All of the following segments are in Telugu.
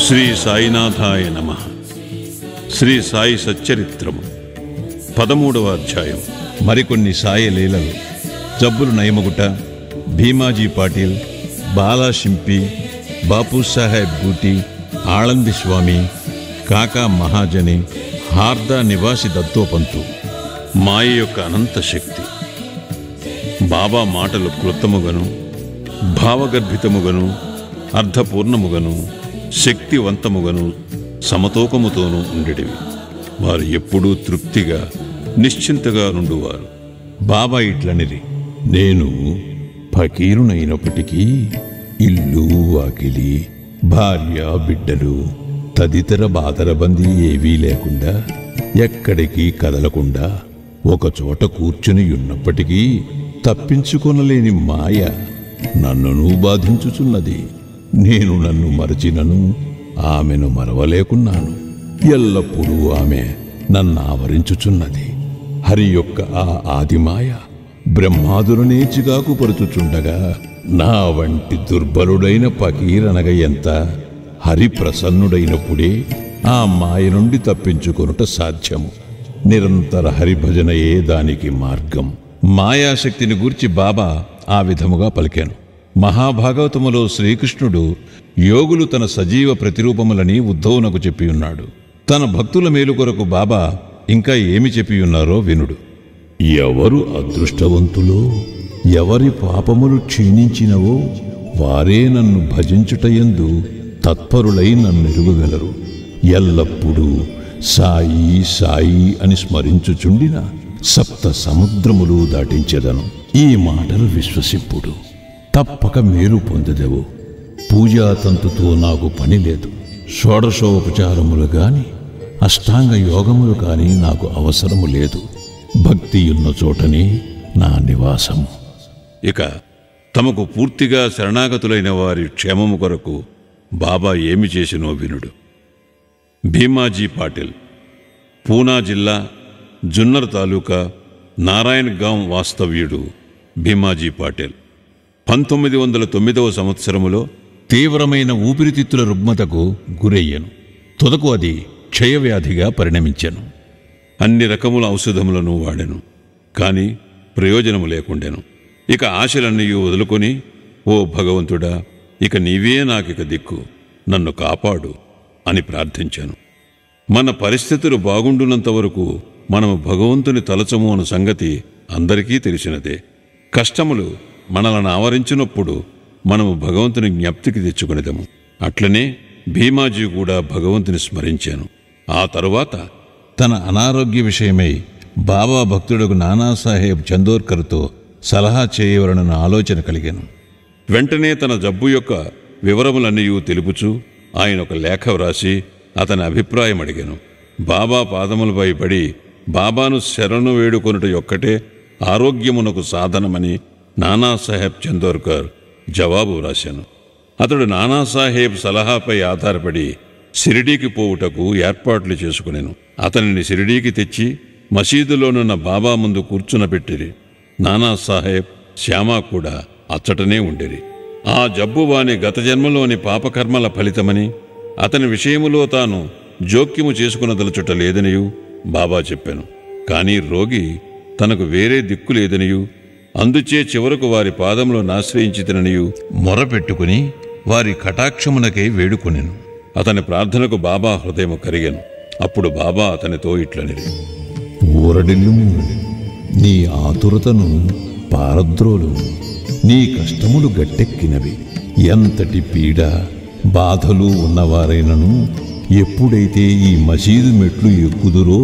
శ్రీ సాయినాథాయ నమః. శ్రీ సాయి సచ్చరిత్రము 13వ అధ్యాయం. మరికొన్ని సాయి లీలలు. జబ్బులు నయమగుట, భీమాజీ పాటిల్, బాలా షింపి, బాపు సాహెబ్ బూటి, ఆళంది స్వామి, కాకా మహాజని, హార్దా నివాసి దత్తోపంతు. మాయ యొక్క అనంత శక్తి. బాబా మాటలు క్లుప్తముగను, భావగర్భితముగను, అర్థపూర్ణముగను, శక్తివంతముగను, సమతూకముతోనూ ఉండేటివి. వారు ఎప్పుడూ తృప్తిగా నిశ్చింతగా నుండువారు. బాబా ఇట్లనిది: నేను ఫకీరునైనప్పటికీ ఇల్లు వాకిలి, భార్య బిడ్డలు తదితర బాదరబందీ ఏవీ లేకుండా, ఎక్కడికి కదలకుండా ఒకచోట కూర్చుని ఉన్నప్పటికీ తప్పించుకొనలేని మాయ నన్నును బాధించుచున్నది. నేను నన్ను మరచినను ఆమెను మరవలేకున్నాను. ఎల్లప్పుడూ ఆమె నన్ను ఆవరించుచున్నది. హరి యొక్క ఆ ఆదిమాయ బ్రహ్మాదులనే చికాకుపరుచుచుండగా నా వంటి దుర్బలుడైన ఫకీరనగ ఎంత? హరి ప్రసన్నుడైనప్పుడే ఆ మాయ నుండి తప్పించుకొనుట సాధ్యము. నిరంతర హరిభజనయే దానికి మార్గం. మాయాశక్తిని గూర్చి బాబా ఆ విధముగా పలికాను. మహాభాగవతములో శ్రీకృష్ణుడు యోగులు తన సజీవ ప్రతిరూపములని ఉద్ధవునకు చెప్పియున్నాడు. తన భక్తుల మేలు కొరకు బాబా ఇంకా ఏమి చెప్పియున్నారో వినుడు. ఎవరు అదృష్టవంతులో, ఎవరి పాపములు క్షీణించినవో వారే నన్ను భజించుటయందు తత్పరులై నన్నెరుగగలరు. ఎల్లప్పుడూ సాయి సాయి అని స్మరించుచుండిన సప్త సముద్రములు దాటించెదను. ఈ మాటలు విశ్వసింపుడు, తప్పక మేలు పొందెదవు. పూజాతంతుతో నాకు పని లేదు. షోడశోపచారములు గాని అష్టాంగ యోగములు కాని నాకు అవసరము లేదు. భక్తియున్న చోటనే నా నివాసము. ఇక తమకు పూర్తిగా శరణాగతులైన వారి క్షేమము కొరకు బాబా ఏమి చేసినో వినుడు. భీమాజీ పాటిల్, పూనా జిల్లా, జున్నర్ తాలూకా, నారాయణగాం వాస్తవ్యుడు భీమాజీ పాటిల్ 1909వ సంవత్సరములో తీవ్రమైన ఊపిరితిత్తుల రుగ్మతకు గురయ్యను. తుదకు అది క్షయవ్యాధిగా పరిణమించెను. అన్ని రకముల ఔషధములను వాడెను, కాని ప్రయోజనము లేకుండెను. ఇక ఆశలన్నీ వదులుకొని, ఓ భగవంతుడా, ఇక నీవే నాకిక దిక్కు, నన్ను కాపాడు అని ప్రార్థించాను. మన పరిస్థితులు బాగుండున్నంత వరకు మనము భగవంతుని తలచము అన్న సంగతి అందరికీ తెలిసినదే. కష్టములు మనలను ఆవరించినప్పుడు మనము భగవంతుని జ్ఞప్తికి తెచ్చుకునేదము. అట్లనే భీమాజీ కూడా భగవంతుని స్మరించాను. ఆ తరువాత తన అనారోగ్య విషయమై బాబా భక్తుడకు నానాసాహెబ్ చందోర్కర్తో సలహా చేయవలనన్న ఆలోచన కలిగాను. వెంటనే తన జబ్బు యొక్క వివరములన్నీ తెలుపుచూ ఆయన ఒక లేఖ వ్రాసి అతని అభిప్రాయం అడిగాను. బాబా పాదములపై పడి బాబాను శరణు వేడుకొనుట యొక్కటే ఆరోగ్యమునకు సాధనమని నానాసాహెబ్ చందోర్కర్ జవాబు వ్రాశాను. అతడు నానాసాహెబ్ సలహాపై ఆధారపడి షిరిడీకి పోవుటకు ఏర్పాట్లు చేసుకునేను. అతనిని షిరిడీకి తెచ్చి మసీదులోనున్న బాబా ముందు కూర్చునబెట్టిరి. నానాసాహెబ్, శ్యామా కూడా అచ్చటనే ఉండిరి. ఆ జబ్బు వాని గత జన్మలోని పాపకర్మల ఫలితమని, అతని విషయములో తాను జోక్యము చేసుకునదలుచుట లేదనియు బాబా చెప్పాను. కాని రోగి తనకు వేరే దిక్కు లేదనియు, అందుచే చివరకు వారి పాదములో నాశ్రయించితిననియు మొరపెట్టుకుని వారి కటాక్షమునకై వేడుకొనెను. అతని ప్రార్థనకు బాబా హృదయము కరిగెను. అప్పుడు బాబా అతనితో ఇట్లనిరి: ఊరడిల్లుము, నీ ఆతురతను పారద్రోలు, నీ కష్టములు గట్టెక్కినవి. ఎంతటి పీడ బాధలు ఉన్నవారైనను ఎప్పుడైతే ఈ మసీదు మెట్లు ఎక్కుదురో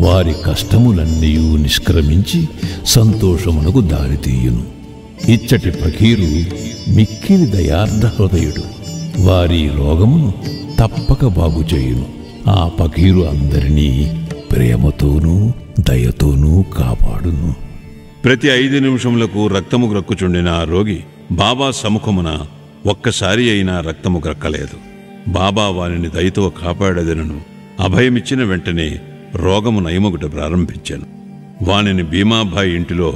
వారి కష్టములన్నీ నిష్క్రమించి సంతోషమునకు దారితీయును. ఇచ్చటి ఫకీరు మిక్కిలి దయార్ధ హృదయుడు. వారి రోగమును తప్పక బాగుచేయును. ఆ ఫకీరు అందరినీ ప్రేమతోనూ దయతోనూ కాపాడును. ప్రతి 5 నిమిషములకు రక్తము గ్రక్కుచుండిన ఆ రోగి బాబా సముఖమున ఒక్కసారి అయినా రక్తము గ్రక్కలేదు. బాబా వారిని దయతో కాపాడదనను అభయమిచ్చిన వెంటనే రోగము నయమగుట ప్రారంభించాను. వానిని భీమాభాయ్ ఇంటిలో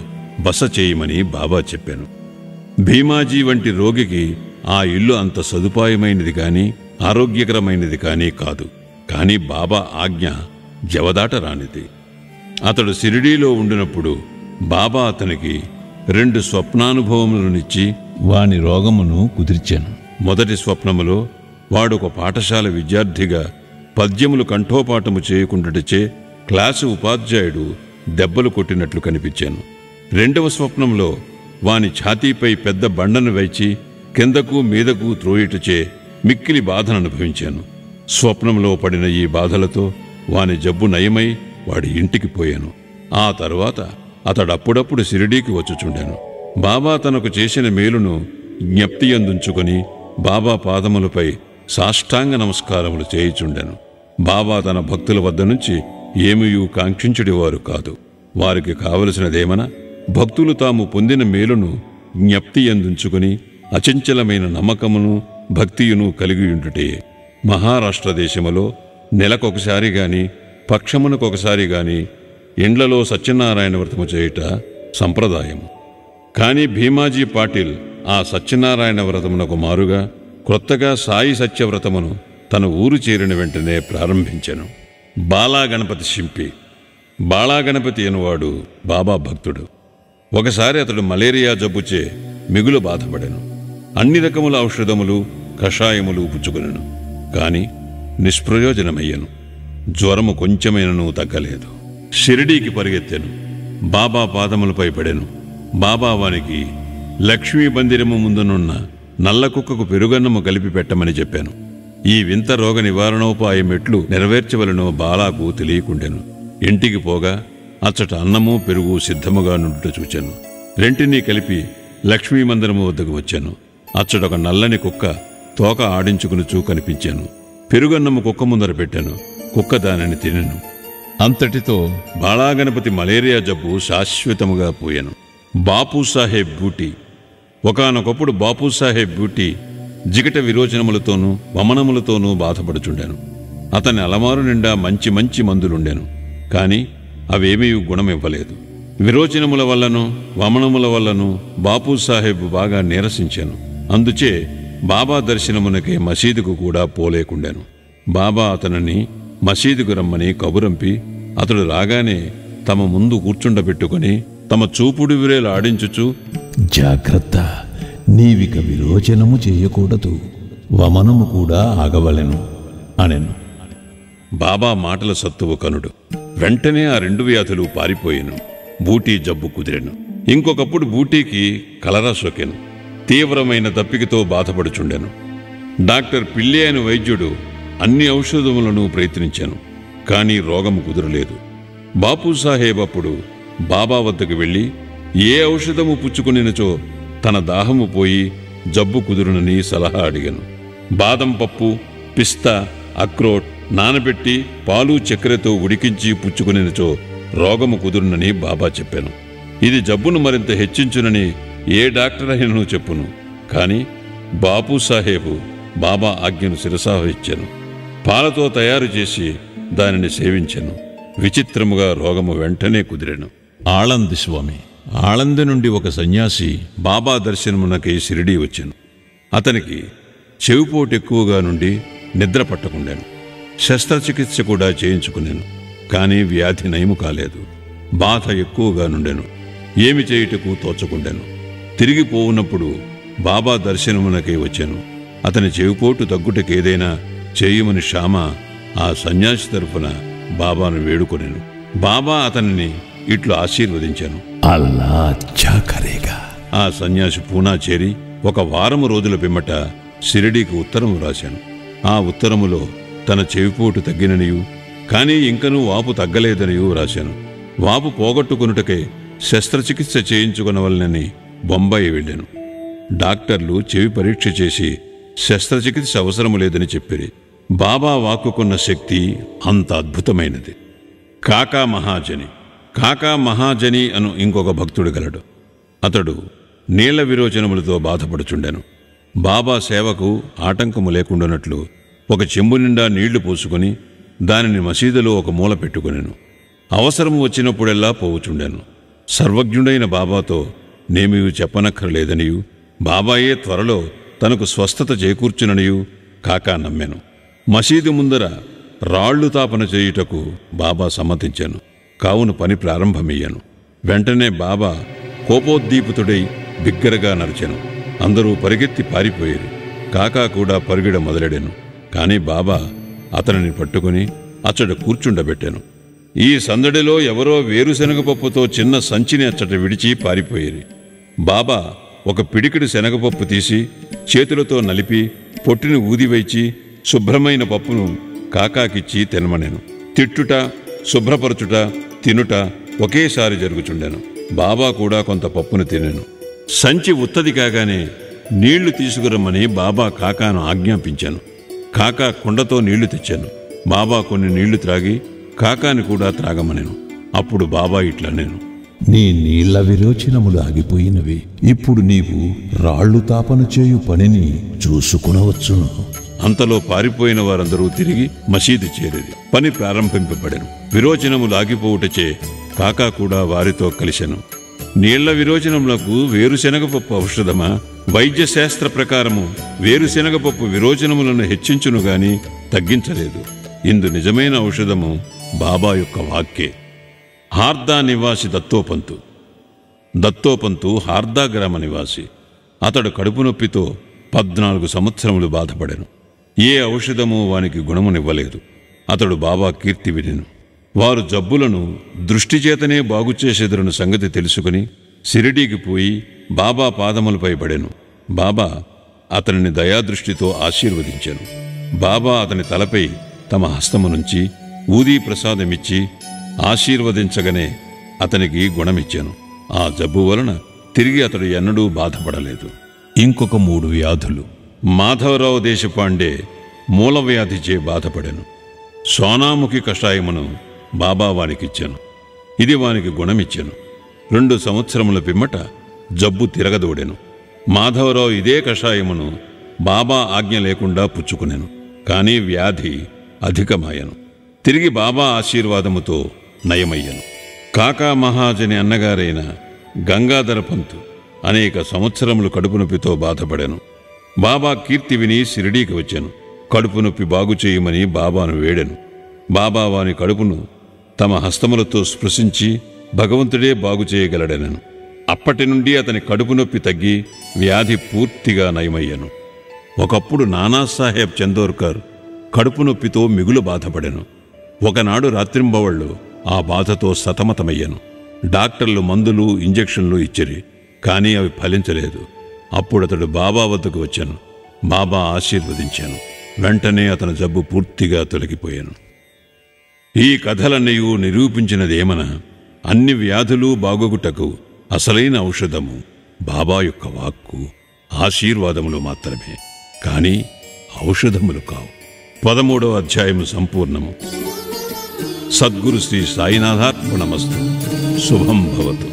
బస చేయమని బాబా చెప్పాను. భీమాజీ వంటి రోగికి ఆ ఇల్లు అంత సదుపాయమైనది గాని ఆరోగ్యకరమైనది కానీ కాదు. కానీ బాబా ఆజ్ఞ జవదాట రానిది. అతడు షిరిడీలో ఉండినప్పుడు బాబా అతనికి 2 స్వప్నానుభవములనిచ్చి వాని రోగమును కుదిర్చాను. మొదటి స్వప్నములో వాడొక పాఠశాల విద్యార్థిగా పద్యములు కంఠోపాఠము చేయకుండాచే క్లాసు ఉపాధ్యాయుడు దెబ్బలు కొట్టినట్లు కనిపించాను. 2వ స్వప్నంలో వాని ఛాతీపై పెద్ద బండను వేచి కిందకు మీదకు త్రోయిటచే మిక్కిలి బాధను అనుభవించాను. స్వప్నంలో పడిన ఈ బాధలతో వాని జబ్బు నయమై వాడి ఇంటికి పోయాను. ఆ తరువాత అతడప్పుడప్పుడు షిరిడీకి వచ్చుచుండెను. బాబా తనకు చేసిన మేలును జ్ఞప్తి అందుంచుకొని బాబా పాదములపై సాష్టాంగ నమస్కారములు చేయుచుండెను. బాబా తన భక్తుల వద్ద నుంచి ఏమీయూ కాంక్షించుడివారు కాదు. వారికి కావలసినదేమన భక్తులు తాము పొందిన మేలును జ్ఞప్తి అందుంచుకొని అచంచలమైన నమ్మకమును భక్తియును కలిగియుండుటే. మహారాష్ట్ర దేశములో నెలకొకసారి గాని పక్షమునకొకసారి గాని ఇండ్లలో సత్యనారాయణ వ్రతము చేయుట సంప్రదాయము. కాని భీమాజీ పాటిల్ ఆ సత్యనారాయణ వ్రతమునకు మారుగా క్రొత్తగా సాయి సత్యవ్రతమును తన ఊరు చేరిన వెంటనే ప్రారంభించెను. బాలాగణపతి శింపి. బాలాగణపతి అనువాడు బాబా భక్తుడు. ఒకసారి అతడు మలేరియా జబ్బుచే మిగులు బాధపడెను. అన్ని రకముల ఔషధములు కషాయములు పుచ్చుకొనెను. కాని నిష్ప్రయోజనమయ్యను. జ్వరము కొంచెమైనను తగ్గలేదు. షిరిడీకి పరిగెత్తెను. బాబా పాదములపై పడెను. బాబా వానికి లక్ష్మీ మందిరము ముందునున్న నల్ల కుక్కకు పెరుగన్నము కలిపి పెట్టమని చెప్పాను. ఈ వింత రోగ నివారణోపాయం ఎట్లు నెరవేర్చవలనో బాలాకు తెలియకుండెను. ఇంటికి పోగా అచ్చట అన్నము పెరుగు సిద్ధముగా నుండుట చూచాను. రెంటినీ కలిపి లక్ష్మీ మందిరము వద్దకు వచ్చాను. అచ్చటొక నల్లని కుక్క తోక ఆడించుకునుచూ కనిపించాను. పెరుగన్నము కుక్క ముందర పెట్టాను. కుక్క దానిని తినెను. అంతటితో బాలాగణపతి మలేరియా జబ్బు శాశ్వతముగా పోయాను. బాపూసాహెబ్ బూటీ. ఒకానొకప్పుడు బాపూసాహెబ్ బూటీ జిగట విరోచనములతోనూ వమనములతోనూ బాధపడుచుండెను. అతని అలమారు నిండా మంచి మంచి మందులుండెను. కాని అవేమీ గుణమివ్వలేదు. విరోచనముల వల్లను వమనముల వల్లను బాపూసాహెబ్ బాగా నీరసించాను. అందుచే బాబా దర్శనమునకే మసీదుకు కూడా పోలేకుండాను. బాబా అతనిని మసీదుకు రమ్మని కబురంపి అతడు రాగానే తమ ముందు కూర్చుండబెట్టుకుని తమ చూపుడు విరేలు ఆడించుచు, జాగ్రత్త, నీవిక విరోచనము చేయకూడదు, వమనము కూడా ఆగవలెను అనెను. బాబా మాటల సత్తువు కనుడు. వెంటనే ఆ 2 వ్యాధులు పారిపోయెను. బూటీ జబ్బు కుదిరెను. ఇంకొకప్పుడు బూటీకి కలరా సోకెను. తీవ్రమైన దప్పికతో బాధపడుచుండెను. డాక్టర్ పిల్లే అని వైద్యుడు అన్ని ఔషధములను ప్రయత్నించాను. కానీ రోగము కుదరలేదు. బాపూసాహెబ్ అప్పుడు బాబా వద్దకు వెళ్ళి ఏ ఔషధము పుచ్చుకునినచో తన దాహము పోయి జబ్బు కుదురునని సలహా అడిగాను. బాదం పప్పు, పిస్తా, అక్రోట్ నానబెట్టి పాలు చక్కెరతో ఉడికించి పుచ్చుకునినచో రోగము కుదురునని బాబా చెప్పాను. ఇది జబ్బును మరింత హెచ్చించునని ఏ డాక్టర్ అయినను చెప్పును. కాని బాపూసాహెబు బాబా ఆజ్ఞను శిరసావహించెను. పాలతో తయారు చేసి దానిని సేవించెను. విచిత్రముగా రోగము వెంటనే కుదిరెను. ఆళంది స్వామి. ఆళంది నుండి ఒక సన్యాసి బాబా దర్శనమునకై షిరిడీ వచ్చెను. అతనికి చెవిపోటు ఎక్కువగా నుండి నిద్ర పట్టకుండాను. శస్త్రచికిత్స కూడా చేయించుకునేను. కాని వ్యాధి నయము కాలేదు. బాధ ఎక్కువగా నుండెను. ఏమి చేయుటకు తోచకుండాను. తిరిగిపోవునప్పుడు బాబా దర్శనమునకై వచ్చాను. అతని చెవిపోటు తగ్గుటకేదైనా చేయమని శ్యామ ఆ సన్యాసి తరఫున బాబాను వేడుకొనెను. బాబా అతనిని ఇట్లు ఆశీర్వదించాను. అల్లా అచ్చా కరేగా. ఆ సన్యాసి పూనా చేరి 1 వారము రోజుల పిమ్మట షిరిడీకి ఉత్తరం రాశాను. ఆ ఉత్తరములో తన చెవిపోటు తగ్గిననియు కానీ ఇంకనూ వాపు తగ్గలేదనియూ రాశాను. వాపు పోగొట్టుకొనుటకై శస్త్రచికిత్స చేయించుకొనవలనని బొంబాయి వెళ్ళాను. డాక్టర్లు చెవి పరీక్ష చేసి శస్త్రచికిత్స అవసరము లేదని చెప్పిరి. బాబా వాక్కుకున్న శక్తి అంత అద్భుతమైనది. కాకా మహాజని. కాకా మహాజని అను ఇంకొక భక్తుడు గలడు. అతడు నీళ్ల విరోచనములతో బాధపడుచుండెను. బాబా సేవకు ఆటంకము లేకుండానట్లు ఒక చెంబు నిండా నీళ్లు పోసుకొని దానిని మసీదులో ఒక మూల పెట్టుకొనెను. అవసరము వచ్చినప్పుడెల్లా పోవుచుండెను. సర్వజ్ఞుడైన బాబాతో నేమీ చెప్పనక్కర్లేదనియు బాబాయే త్వరలో తనకు స్వస్థత చేకూర్చుననియు కాకా నమ్మెను. మసీదు ముందర రాళ్లు తాపన చేయుటకు బాబా సమ్మతించాను. కావున పని ప్రారంభమయ్యాను. వెంటనే బాబా కోపోద్దీపితుడై బిగ్గరగా నరిచెను. అందరూ పరిగెత్తి పారిపోయేరు. కాకా కూడా పరుగిడ మొదలెడెను. కాని బాబా అతనిని పట్టుకుని అచ్చట కూర్చుండబెట్టాను. ఈ సందడిలో ఎవరో వేరుశనగపప్పుతో చిన్న సంచిని అచ్చట విడిచి పారిపోయేరి. బాబా ఒక పిడికిడి శనగపప్పు తీసి చేతులతో నలిపి పొట్టిని ఊదివైచి శుభ్రమైన పప్పును కాకాకిచ్చి తినమనెను. తిట్టుట, శుభ్రపరచుట, తినుట ఒకేసారి జరుగుచుండెను. బాబా కూడా కొంత పప్పును తినెను. సంచి ఉత్తది కాగానే నీళ్లు తీసుకురమ్మని బాబా కాకాను ఆజ్ఞాపించాను. కాకా కుండతో నీళ్లు తెచ్చాను. బాబా కొన్ని నీళ్లు త్రాగి కాకాని కూడా త్రాగమనెను. అప్పుడు బాబా ఇట్లనెను, నీ నీళ్ల విరోచనములు ఆగిపోయినవి. ఇప్పుడు నీవు రాళ్లు తాపన చేయు పనిని చూసుకునవచ్చును. అంతలో పారిపోయిన వారందరూ తిరిగి మసీదు చేరేది. పని ప్రారంభింపబడెను. విరోచనములు ఆగిపోవుటచే కాకా కూడా వారితో కలిసెను. నీళ్ల విరోచనములకు వేరుశెనగపప్పు ఔషధమా? వైద్యశాస్త్ర ప్రకారము వేరుశెనగపప్పు విరోచనములను హెచ్చించును గాని తగ్గించలేదు. ఇందు నిజమైన ఔషధము బాబా యొక్క వాక్యే. హార్దా నివాసి దత్తోపంతు. దత్తోపంతు హార్దా గ్రామ నివాసి. అతడు కడుపు నొప్పితో 14 సంవత్సరములు బాధపడెను. ఏ ఔషధము వానికి గుణమునివ్వలేదు. అతడు బాబా కీర్తి వినెను. వారు జబ్బులను దృష్టిచేతనే బాగుచేసెదరను సంగతి తెలుసుకుని షిరిడీకి పోయి బాబా పాదములపై పడెను. బాబా అతనిని దయాదృష్టితో ఆశీర్వదించాను. బాబా అతని తలపై తమ హస్తమునుంచి ఊదీ ప్రసాదమిచ్చి ఆశీర్వదించగనే అతనికి గుణమిచ్చాను. ఆ జబ్బు వలన తిరిగి అతడు ఎన్నడూ బాధపడలేదు. ఇంకొక 3 వ్యాధులు. మాధవరావు దేశపాండే మూలవ్యాధిచే బాధపడెను. సోనాముఖి కషాయమును బాబా వానికిచ్చాను. ఇది వానికి గుణమిచ్చాను. 2 సంవత్సరముల పిమ్మట జబ్బు తిరగదోడెను. మాధవరావు ఇదే కషాయమును బాబా ఆజ్ఞ లేకుండా పుచ్చుకునెను. కాని వ్యాధి అధికమాయను. తిరిగి బాబా ఆశీర్వాదముతో నయమయ్యను. కాకా మహాజని అన్నగారైన గంగాధర పంతు అనేక సంవత్సరములు కడుపు నొప్పితో బాధపడాను. బాబా కీర్తి విని షిరిడీకి వచ్చాను. కడుపు నొప్పి బాగు చేయమని బాబాను వేడెను. బాబా వాని కడుపును తమ హస్తములతో స్పృశించి భగవంతుడే బాగు చేయగలడెనను. అప్పటి నుండి అతని కడుపు నొప్పి తగ్గి వ్యాధి పూర్తిగా నయమయ్యను. ఒకప్పుడు నానాసాహెబ్ చందోర్కర్ కడుపు నొప్పితో మిగులు బాధపడెను. ఒకనాడు రాత్రింబవళ్ళు ఆ బాధతో సతమతమయ్యను. డాక్టర్లు మందులు, ఇంజెక్షన్లు ఇచ్చిరి. కానీ అవి ఫలించలేదు. అప్పుడతడు బాబా వద్దకు వచ్చాను. బాబా ఆశీర్వదించాను. వెంటనే అతని జబ్బు పూర్తిగా తొలగిపోయాను. ఈ కథలన్నీ నిరూపించినదేమన, అన్ని వ్యాధులు బాగొగుటకు అసలైన ఔషధము బాబా యొక్క వాక్కు, ఆశీర్వాదములు మాత్రమే, కానీ ఔషధములు కావు. 13వ అధ్యాయము సంపూర్ణము. సద్గురు శ్రీ సాయినాథార్పణమస్తు. శుభం భవతు.